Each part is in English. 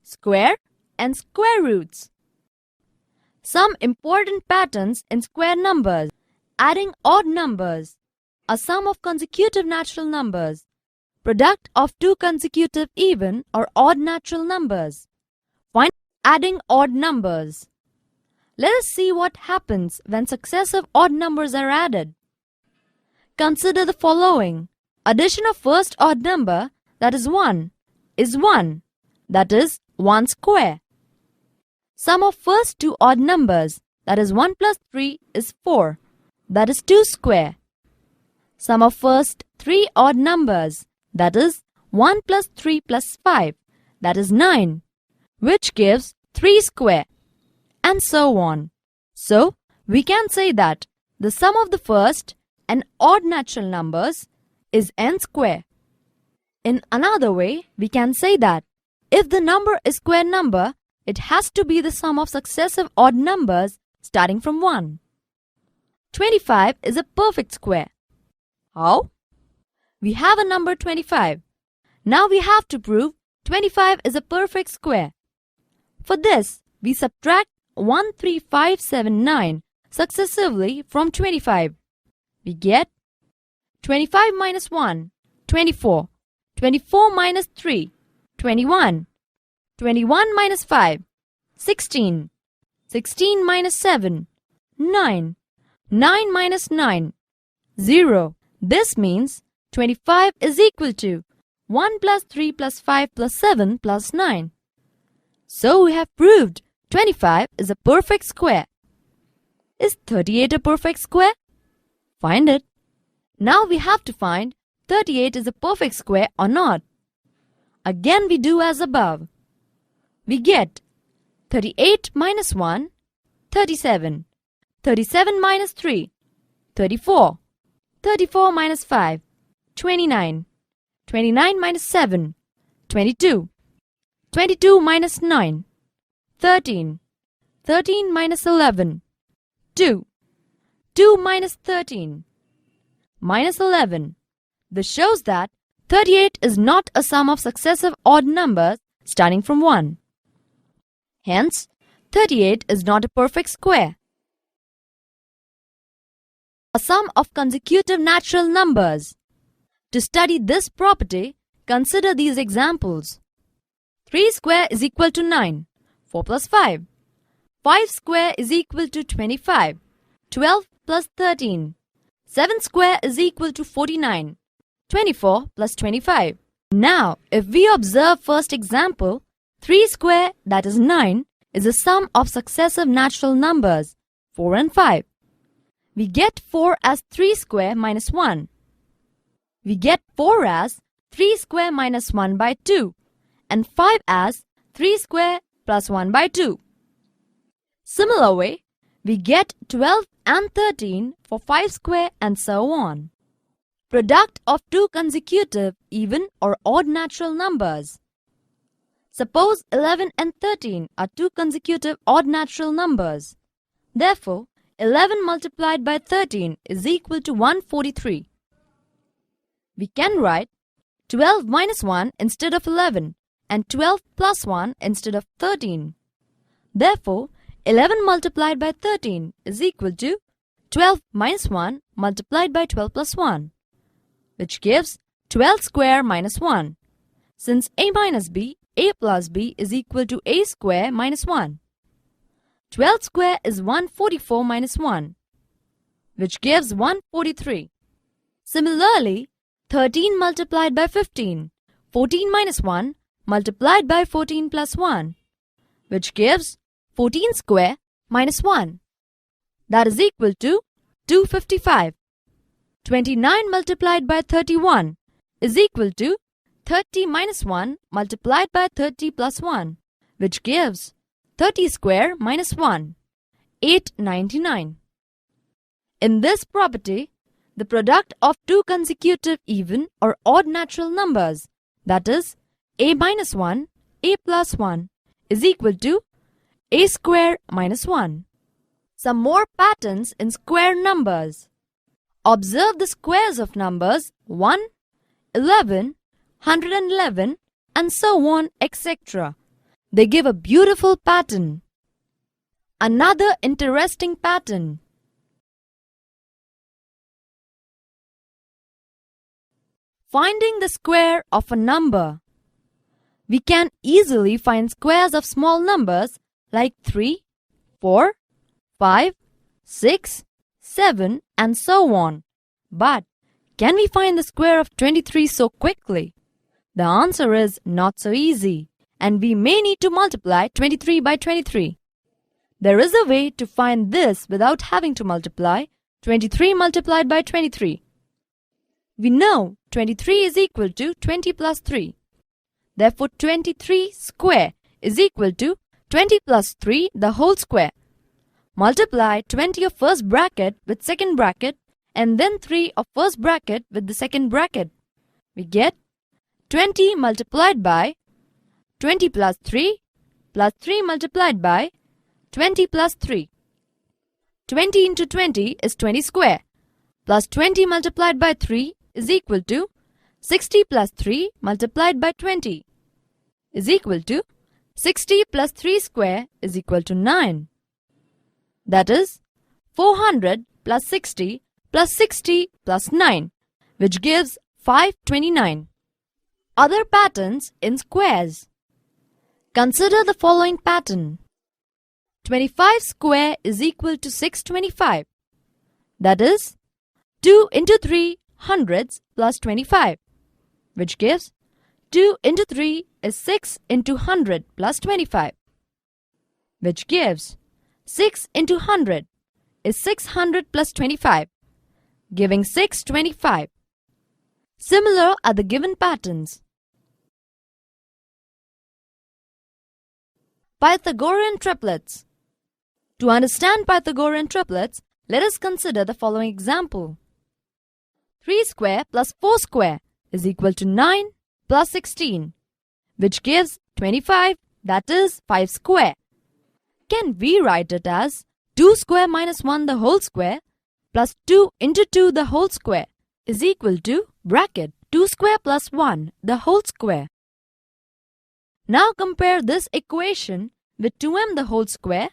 square, and square roots. Some important patterns in square numbers. Adding odd numbers. A sum of consecutive natural numbers. Product of two consecutive even or odd natural numbers. Find adding odd numbers. Let us see what happens when successive odd numbers are added. Consider the following. Addition of first odd number, that is 1, is 1, that is 1 square. Sum of first two odd numbers, that is 1 plus 3 is 4, that is 2 square. Sum of first three odd numbers, that is 1 plus 3 plus 5, that is 9, which gives 3 square, and so on. So, we can say that the sum of the first and odd natural numbers is n square. In another way, we can say that if the number is square number, it has to be the sum of successive odd numbers starting from 1. 25 is a perfect square. How? We have a number 25. Now we have to prove 25 is a perfect square. For this, we subtract 1, 3, 5, 7, 9 successively from 25. We get 25 minus 1, 24. 24 minus 3, 21. 21 minus 5, 16. 16 minus 7, 9. 9 minus 9, 0. This means 25 is equal to 1 plus 3 plus 5 plus 7 plus 9. So we have proved 25 is a perfect square. Is 38 a perfect square? Find it. Now we have to find 38 is a perfect square or not. Again we do as above. We get 38 minus 1, 37. 37 minus 3, 34. 34 minus 5, 29. 29 minus 7, 22. 22 minus 9, 13. 13 minus 11, 2. 2 minus 13, minus 11. This shows that 38 is not a sum of successive odd numbers starting from 1. Hence, 38 is not a perfect square. A sum of consecutive natural numbers. To study this property, consider these examples. 3 square is equal to 9, 4 plus 5. 5 square is equal to 25, 12 plus 13. 7 square is equal to 49, 24 plus 25. Now, if we observe first example, 3 square, that is 9, is a sum of successive natural numbers, 4 and 5. We get 4 as 3 square minus 1. We get 4 as 3 square minus 1 by 2 and 5 as 3 square plus 1 by 2. Similar way, we get 12 and 13 for 5 square and so on. Product of two consecutive even or odd natural numbers. Suppose 11 and 13 are two consecutive odd natural numbers. Therefore, 11 multiplied by 13 is equal to 143. We can write 12 minus 1 instead of 11 and 12 plus 1 instead of 13. Therefore, 11 multiplied by 13 is equal to 12 minus 1 multiplied by 12 plus 1, which gives 12 square minus 1. Since a minus b, a plus b is equal to a square minus 1. 12 square is 144 minus 1, which gives 143. Similarly, 13 multiplied by 15, 14 minus 1 multiplied by 14 plus 1, which gives 14 square minus 1. That is equal to 255. 29 multiplied by 31 is equal to 30 minus 1 multiplied by 30 plus 1, which gives 30 square minus 1, 899. In this property, the product of two consecutive even or odd natural numbers, that is, a minus 1, a plus 1, is equal to a square minus 1. Some more patterns in square numbers. Observe the squares of numbers 1, 11, 111, and so on, etc. They give a beautiful pattern. Another interesting pattern. Finding the square of a number. We can easily find squares of small numbers like 3, 4, 5, 6, 7 and so on. But can we find the square of 23 so quickly? The answer is not so easy, and we may need to multiply 23 by 23. There is a way to find this without having to multiply 23 multiplied by 23. We know 23 is equal to 20 plus 3. Therefore, 23 square is equal to 20 plus 3 the whole square. Multiply 20 of first bracket with second bracket and then 3 of first bracket with the second bracket. We get 20 multiplied by 20 plus 3 multiplied by 20 plus 3. 20 into 20 is 20 square plus 20 multiplied by 3 is equal to 60 plus 3 multiplied by 20 is equal to 60 plus 3 square is equal to 9. That is 400 plus 60 plus 9, which gives 529. Other patterns in squares. Consider the following pattern. 25 square is equal to 625. That is 2 into 3 hundreds plus 25, which gives 2 into 3 is 6 into 100 plus 25, which gives 6 into 100 is 600 plus 25, giving 625. Similar are the given patterns. Pythagorean triplets. To understand Pythagorean triplets, let us consider the following example. 3 square plus 4 square is equal to 9 plus 16, which gives 25, that is 5 square. Can we write it as 2 square minus 1 the whole square plus 2 into 2 the whole square is equal to bracket 2 square plus 1 the whole square. Now compare this equation with 2m the whole square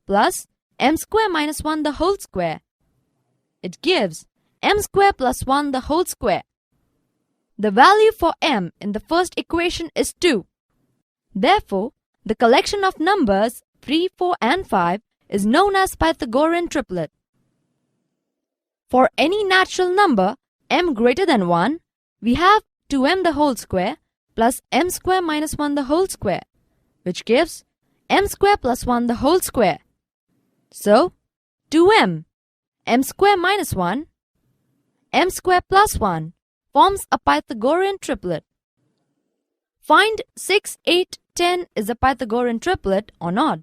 plus m square minus 1 the whole square. It gives m square plus 1 the whole square. The value for m in the first equation is 2. Therefore, the collection of numbers 3, 4 and 5 is known as Pythagorean triplet. For any natural number m greater than 1, we have 2m the whole square plus m square minus 1 the whole square, which gives m square plus 1 the whole square. So, 2m, m square minus 1, m square plus 1 forms a Pythagorean triplet. Find 6, 8, 10 is a Pythagorean triplet or not.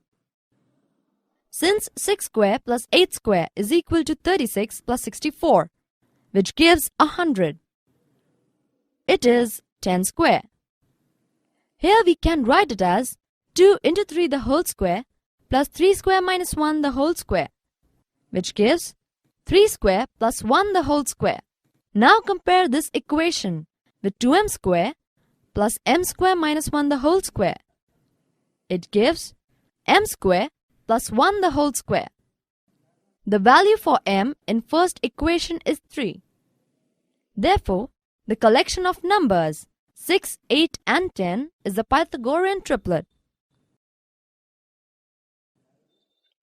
Since 6 square plus 8 square is equal to 36 plus 64, which gives 100. It is 10 square. Here we can write it as 2 into 3 the whole square plus 3 square minus 1 the whole square, which gives 3 square plus 1 the whole square. Now compare this equation with 2m square plus m square minus 1 the whole square. It gives m square plus 1 the whole square. The value for m in first equation is 3. Therefore, the collection of numbers 6, 8 and 10 is a Pythagorean triplet.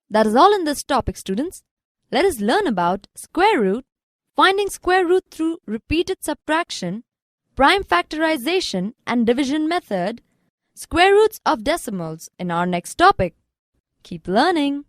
That is all in this topic, students. Let us learn about square root, finding square root through repeated subtraction, prime factorization and division method, square roots of decimals in our next topic. Keep learning.